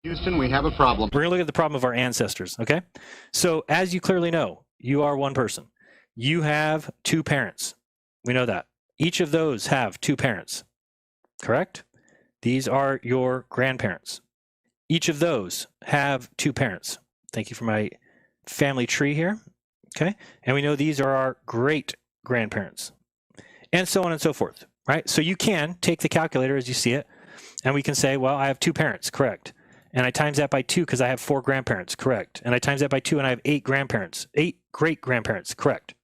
Houston, we have a problem. We're going to look at the problem of our ancestors, okay? So as you clearly know, you are one person. You have two parents. We know that. Each of those have two parents, correct? These are your grandparents. Each of those have two parents. Thank you for my family tree here, okay? And we know these are our great grandparents, and so on and so forth, right? So you can take the calculator as you see it, and we can say, well, I have two parents, correct? And I times that by 2 because I have 4 grandparents, correct? And I times that by 2 and I have 8 grandparents, 8 great grandparents, correct?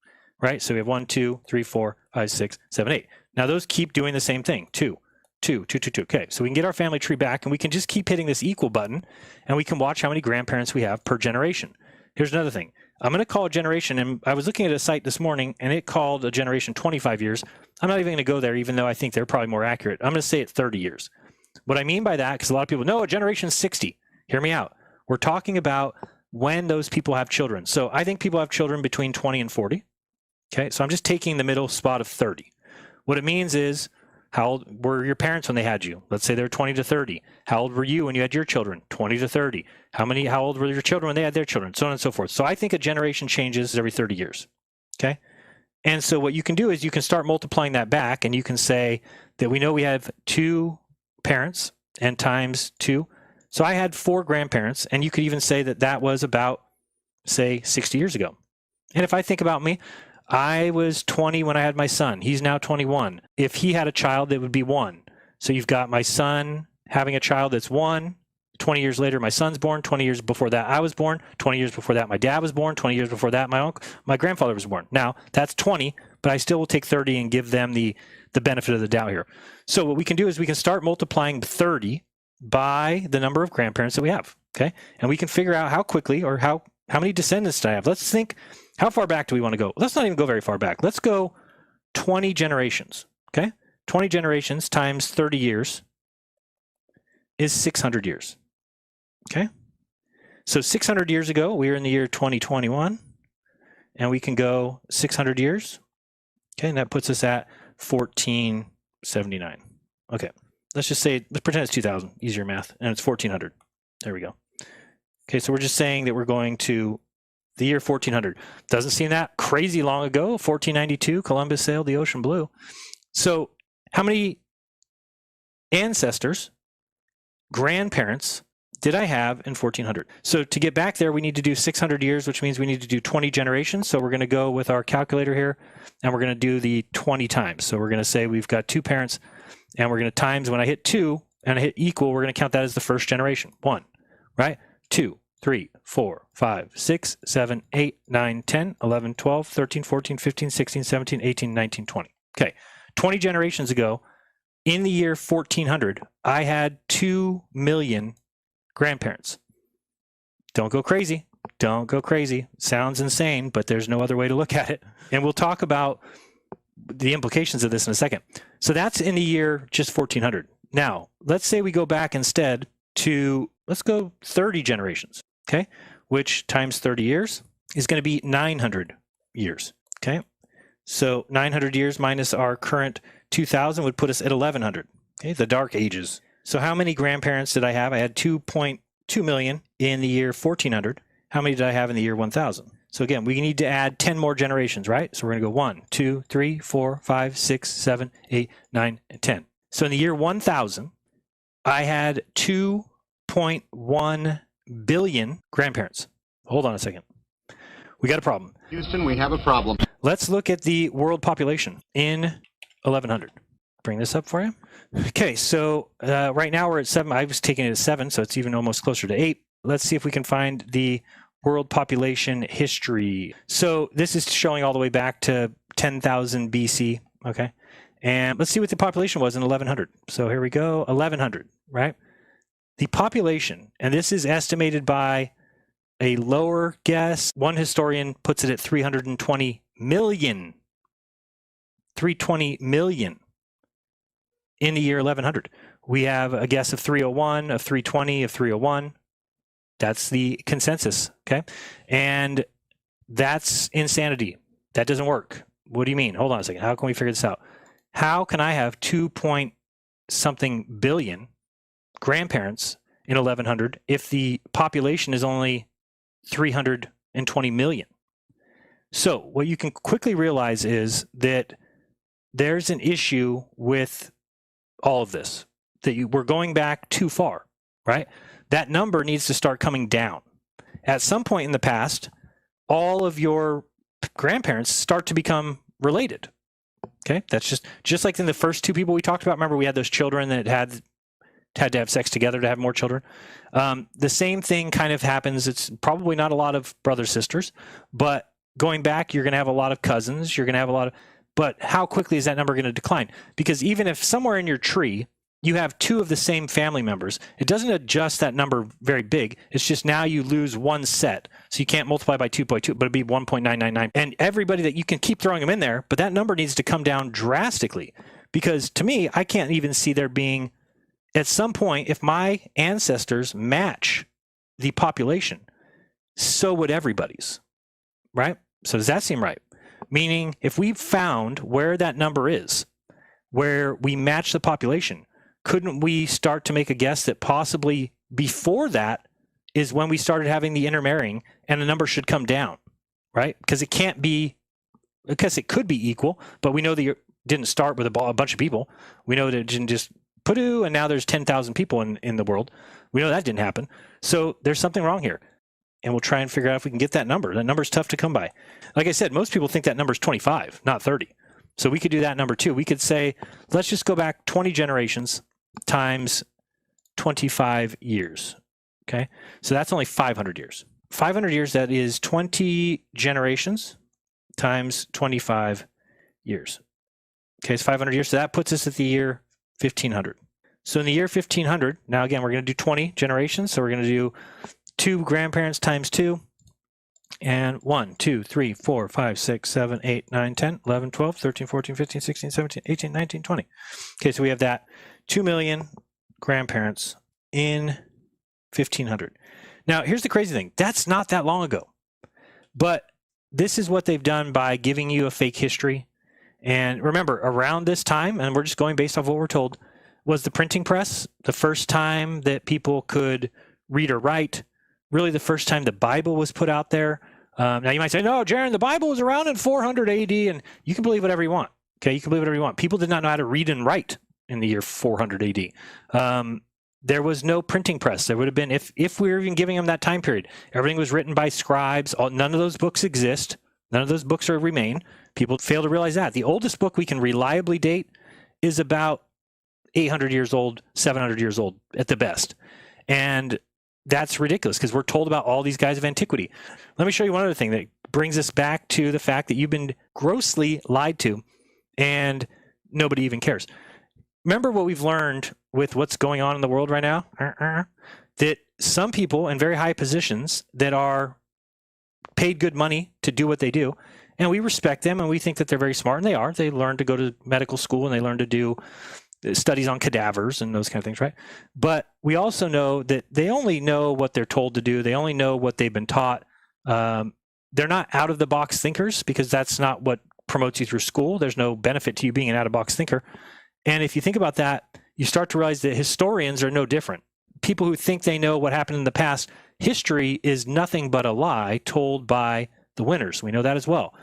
Right? So we have 1, 2, 3, 4, 5, 6, 7, 8. Now those keep doing the same thing, 2, 2, 2, 2, 2. Okay, so we can get our family tree back and we can just keep hitting this equal button and we can watch how many grandparents we have per generation. Here's another thing. I'm going to call a generation, and I was looking at a site this morning and it called a generation 25 years. I'm not even going to go there, even though I think they're probably more accurate. I'm going to say it's 30 years. What I mean by that, because a lot of people know a generation is 60. Hear me out. We're talking about when those people have children. So I think people have children between 20 and 40. Okay, so I'm just taking the middle spot of 30. What it means is, how old were your parents when they had you? Let's say they're 20 to 30. How old were you when you had your children? 20 to 30. How old were your children when they had their children? So on and so forth. So I think a generation changes every 30 years. Okay, and so what you can do is you can start multiplying that back, and you can say that we know we have 2 parents and times 2. So I had 4 grandparents, and you could even say that that was about, say, 60 years ago. And if I think about me, I was 20 when I had my son. He's now 21. If he had a child, it would be 1. So you've got my son having a child that's 1. 20 years later, my son's born. 20 years before that, I was born. 20 years before that, my dad was born. 20 years before that, my grandfather was born. Now, that's 20, but I still will take 30 and give them the benefit of the doubt here. So what we can do is we can start multiplying 30 by the number of grandparents that we have, okay? And we can figure out how quickly or how many descendants do I have. Let's think, how far back do we want to go? Let's not even go very far back. Let's go 20 generations, okay? 20 generations times 30 years is 600 years, okay? So 600 years ago, we were in the year 2021, and we can go 600 years, okay? And that puts us at 1479, okay? Let's just say, let's pretend it's 2000, easier math, and it's 1400. There we go. Okay, so we're just saying that we're going to the year 1400. Doesn't seem that crazy long ago. 1492, Columbus sailed the ocean blue. So how many ancestors, grandparents, did I have in 1400? So to get back there, we need to do 600 years, which means we need to do 20 generations. So we're going to go with our calculator here, and we're going to do the 20 times. So we're going to say we've got 2 parents, and we're going to times, when I hit 2 and I hit equal, we're going to count that as the first generation. 1, right? 2, 3, 4, 5, 6, 7, 8, 9, 10, 11, 12, 13, 14, 15, 16, 17, 18, 19, 20. Okay, 20 generations ago, in the year 1400, I had 2 million grandparents. Don't go crazy. Don't go crazy. Sounds insane, but there's no other way to look at it. And we'll talk about the implications of this in a second. So that's in the year just 1400. Now, let's say we go back instead to, let's go 30 generations, okay? Which times 30 years is going to be 900 years, okay? So 900 years minus our current 2000 would put us at 1100, okay? The dark ages. So how many grandparents did I have? I had 2.2 million in the year 1400. How many did I have in the year 1000? So again, we need to add 10 more generations, right? So we're going to go 1, 2, 3, 4, 5, 6, 7, 8, 9, and 10. So in the year 1000, I had 2.1 billion grandparents. Hold on a second. We got a problem. Houston, we have a problem. Let's look at the world population in 1100. Bring this up for you. Okay, so right now we're at 7. I was taking it as 7, so it's even almost closer to 8. Let's see if we can find the world population history. So this is showing all the way back to 10,000 BC, okay? And let's see what the population was in 1100. So here we go, 1100, right? The population, and this is estimated by a lower guess. One historian puts it at 320 million. 320 million in the year 1100. We have a guess of 301, of 320, of 301. That's the consensus, okay? And that's insanity. That doesn't work. What do you mean? Hold on a second. How can we figure this out? How can I have 2 point something billion grandparents in 1100 if the population is only 320 million? So what you can quickly realize is that there's an issue with all of this, that we're going back too far, right? That number needs to start coming down. At some point in the past, all of your grandparents start to become related. Okay, that's just like in the first two people we talked about. Remember, we had those children that had to have sex together to have more children. The same thing kind of happens. It's probably not a lot of brothers, sisters, but going back, you're going to have a lot of cousins. You're going to have a lot of, but how quickly is that number going to decline? Because even if somewhere in your tree you have two of the same family members, it doesn't adjust that number very big. It's just now you lose one set. So you can't multiply by 2.2, but it'd be 1.999. And everybody that you can keep throwing them in there, but that number needs to come down drastically. Because to me, I can't even see there being, at some point, if my ancestors match the population, so would everybody's, right? So does that seem right? Meaning, if we found where that number is, where we match the population, couldn't we start to make a guess that possibly before that is when we started having the intermarrying and the number should come down, right? Because it can't be, because it could be equal, but we know that you didn't start with a bunch of people. We know that it didn't just poo-doo, and now there's 10,000 people in the world. We know that didn't happen. So there's something wrong here. And we'll try and figure out if we can get that number. That number's tough to come by. Like I said, most people think that number's 25, not 30. So we could do that number too. We could say, let's just go back 20 generations times 25 years. Okay, so that's only 500 years. 500 years, that is 20 generations times 25 years. Okay, it's 500 years. So that puts us at the year 1500. So in the year 1500, now again, we're going to do 20 generations. So we're going to do 2 grandparents times 2. And 1, 2, 3, 4, 5, 6, 7, 8, 9, 10, 11, 12, 13, 14, 15, 16, 17, 18, 19, 20. Okay, so we have that 2 million grandparents in 1500. Now, here's the crazy thing. That's not that long ago. But this is what they've done by giving you a fake history. And remember, around this time, and we're just going based off what we're told, was the printing press the first time that people could read or write. Really the first time the Bible was put out there. Now you might say, no, Jaron, the Bible was around in 400 AD, and you can believe whatever you want. Okay, you can believe whatever you want. People did not know how to read and write in the year 400 AD. There was no printing press. There would have been, if we were even giving them that time period, everything was written by scribes. None of those books exist. None of those books remain. People fail to realize that. The oldest book we can reliably date is about 800 years old, 700 years old at the best. And that's ridiculous because we're told about all these guys of antiquity. Let me show you one other thing that brings us back to the fact that you've been grossly lied to and nobody even cares. Remember what we've learned with what's going on in the world right now? That some people in very high positions that are paid good money to do what they do, and we respect them and we think that they're very smart, and they are. They learn to go to medical school and they learn to do studies on cadavers and those kind of things, right? But we also know that they only know what they're told to do. They only know what they've been taught. They're not out-of-the-box thinkers because that's not what promotes you through school. There's no benefit to you being an out-of-box thinker. And if you think about that, you start to realize that historians are no different. People who think they know what happened in the past, history is nothing but a lie told by the winners. We know that as well.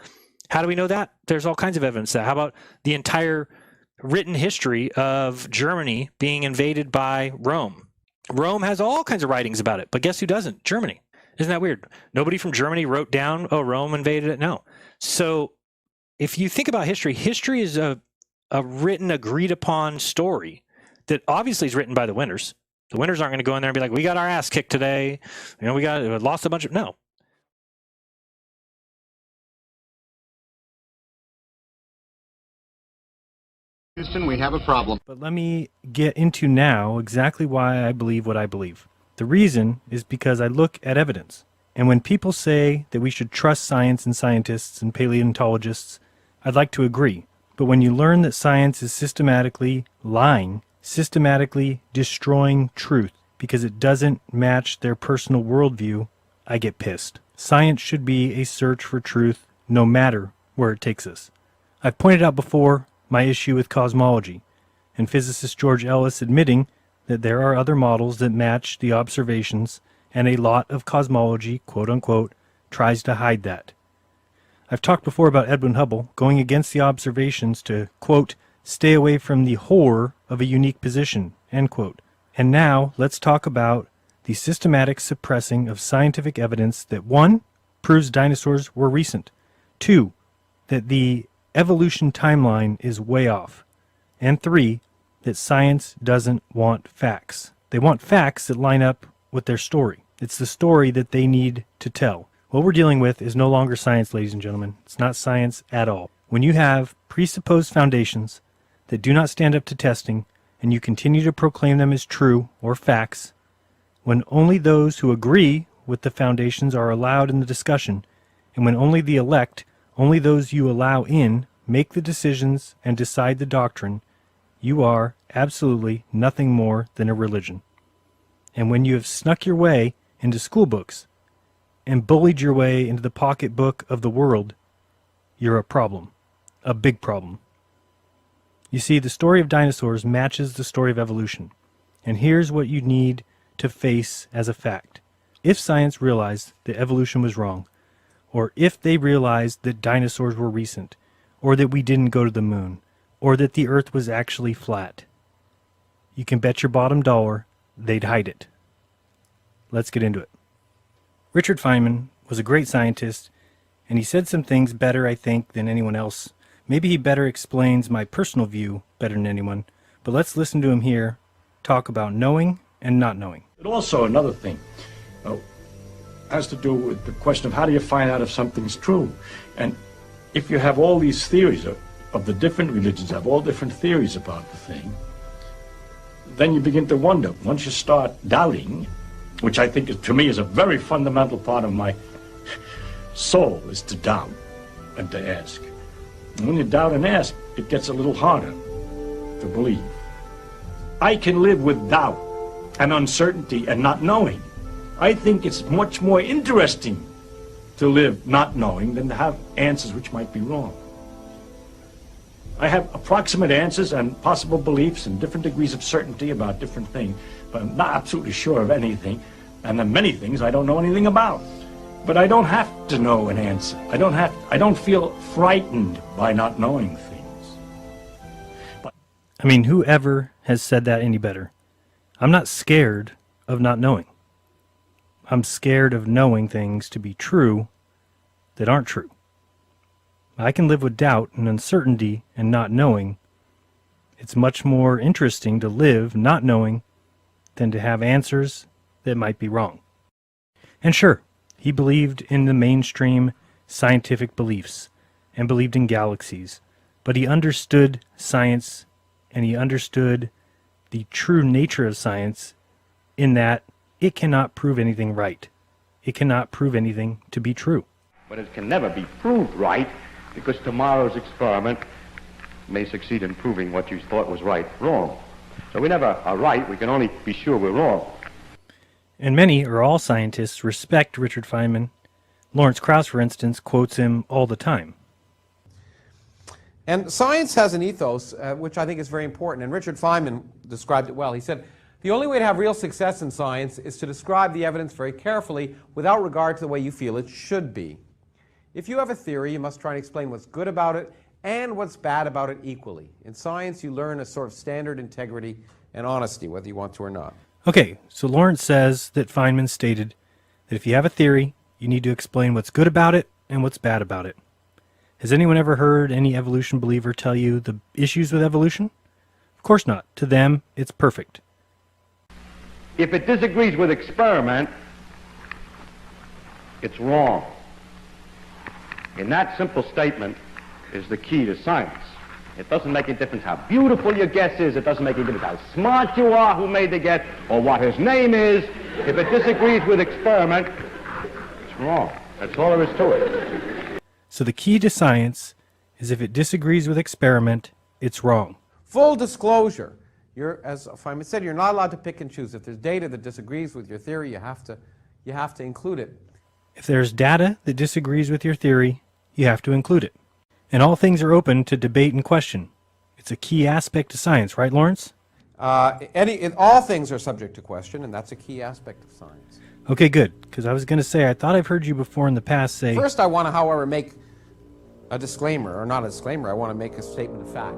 How do we know that? There's all kinds of evidence that. How about the entire written history of Germany being invaded by Rome? Rome has all kinds of writings about it, but guess who doesn't? Germany. Isn't that weird? Nobody from Germany wrote down, oh, Rome invaded it? No. So if you think about history, history is a written, agreed upon story that obviously is written by the winners. The winners aren't going to go in there and be like, we got our ass kicked today. You know, we lost a bunch of, no. Houston, we have a problem. But let me get into now exactly why I believe what I believe. The reason is because I look at evidence. And when people say that we should trust science and scientists and paleontologists, I'd like to agree. But when you learn that science is systematically lying, systematically destroying truth because it doesn't match their personal worldview, I get pissed. Science should be a search for truth no matter where it takes us. I've pointed out before my issue with cosmology, and physicist George Ellis admitting that there are other models that match the observations, and a lot of cosmology, quote unquote, tries to hide that. I've talked before about Edwin Hubble going against the observations to, quote, stay away from the horror of a unique position, end quote. And now let's talk about the systematic suppressing of scientific evidence that 1. Proves dinosaurs were recent, 2. That the evolution timeline is way off, and 3. That science doesn't want facts. They want facts that line up with their story. It's the story that they need to tell. What we're dealing with is no longer science, ladies and gentlemen. It's not science at all. When you have presupposed foundations that do not stand up to testing, and you continue to proclaim them as true or facts, when only those who agree with the foundations are allowed in the discussion, and when only the elect, only those you allow in, make the decisions and decide the doctrine, you are absolutely nothing more than a religion. And when you have snuck your way into school books and bullied your way into the pocketbook of the world, you're a problem. A big problem. You see, the story of dinosaurs matches the story of evolution. And here's what you need to face as a fact. If science realized that evolution was wrong, or if they realized that dinosaurs were recent, or that we didn't go to the moon, or that the earth was actually flat, you can bet your bottom dollar they'd hide it. Let's get into it. Richard Feynman was a great scientist, and he said some things better, I think, than anyone else. Maybe he better explains my personal view better than anyone, but let's listen to him here talk about knowing and not knowing. But also another thing has to do with the question of how do you find out if something's true? And if you have all these theories of the different religions, have all different theories about the thing, then you begin to wonder. Once you start doubting, which I think is, to me, is a very fundamental part of my soul, is to doubt and to ask. And when you doubt and ask, it gets a little harder to believe. I can live with doubt and uncertainty and not knowing. I think it's much more interesting to live not knowing than to have answers which might be wrong. I have approximate answers and possible beliefs and different degrees of certainty about different things, but I'm not absolutely sure of anything, and then many things I don't know anything about. But I don't have to know an answer. I don't feel frightened by not knowing things. I mean, whoever has said that any better? I'm not scared of not knowing. I'm scared of knowing things to be true that aren't true. I can live with doubt and uncertainty and not knowing. It's much more interesting to live not knowing than to have answers that might be wrong. And sure, he believed in the mainstream scientific beliefs and believed in galaxies, but he understood science and he understood the true nature of science in that it cannot prove anything right. It cannot prove anything to be true. But it can never be proved right, because tomorrow's experiment may succeed in proving what you thought was right wrong. So we never are right, we can only be sure we're wrong. And many or all scientists respect Richard Feynman. Lawrence Krauss, for instance, quotes him all the time. And science has an ethos, which I think is very important, and Richard Feynman described it well. He said, the only way to have real success in science is to describe the evidence very carefully without regard to the way you feel it should be. If you have a theory, you must try and explain what's good about it and what's bad about it equally. In science, you learn a sort of standard integrity and honesty, whether you want to or not. Okay, so Lawrence says that Feynman stated that if you have a theory, you need to explain what's good about it and what's bad about it. Has anyone ever heard any evolution believer tell you the issues with evolution? Of course not. To them, it's perfect. If it disagrees with experiment, it's wrong. In that simple statement is the key to science. It doesn't make a difference how beautiful your guess is. It doesn't make a difference how smart you are, who made the guess, or what his name is. If it disagrees with experiment, it's wrong. That's all there is to it. So the key to science is if it disagrees with experiment, it's wrong. Full disclosure. As Feynman said, you're not allowed to pick and choose. If there's data that disagrees with your theory, you have to include it. If there's data that disagrees with your theory, you have to include it. And all things are open to debate and question. It's a key aspect to science, right, Lawrence? All things are subject to question, and that's a key aspect of science. Okay, good. Because I was going to say, I thought I've heard you before in the past say... First, I want to, however, make a disclaimer, or not a disclaimer, I want to make a statement of fact,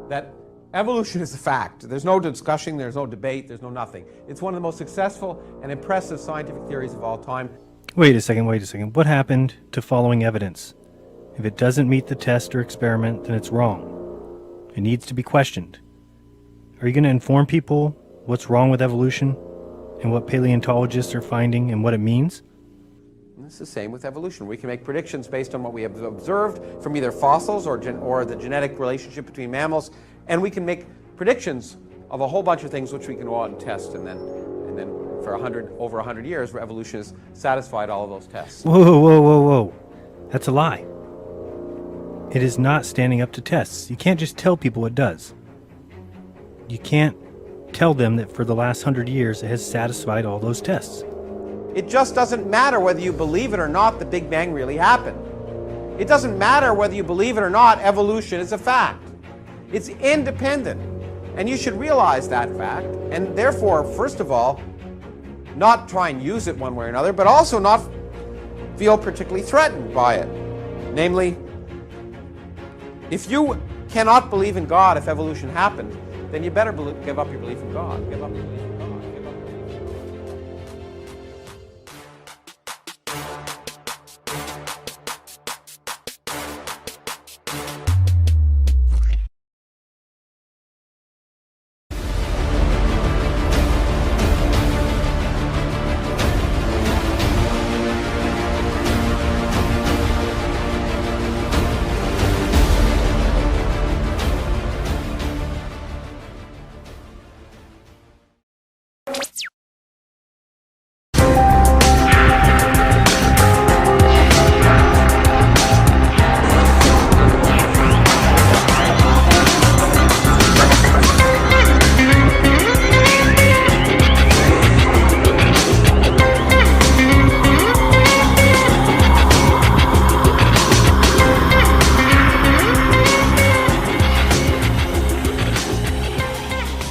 that evolution is a fact. There's no discussion, there's no debate, there's no nothing. It's one of the most successful and impressive scientific theories of all time. Wait a second. What happened to following evidence? If it doesn't meet the test or experiment, then it's wrong. It needs to be questioned. Are you going to inform people what's wrong with evolution and what paleontologists are finding and what it means? And it's the same with evolution. We can make predictions based on what we have observed from either fossils or the genetic relationship between mammals, and we can make predictions of a whole bunch of things which we can go out and test, and then for over 100 years, evolution has satisfied all of those tests. Whoa. That's a lie. It is not standing up to tests. You can't just tell people it does. You can't tell them that for the last 100 years it has satisfied all those tests. It just doesn't matter whether you believe it or not the Big Bang really happened. It doesn't matter whether you believe it or not evolution is a fact. It's independent. And you should realize that fact, and therefore, first of all, not try and use it one way or another, but also not feel particularly threatened by it. Namely, if you cannot believe in God if evolution happened, then you better give up your belief in God. Give up your belief in God.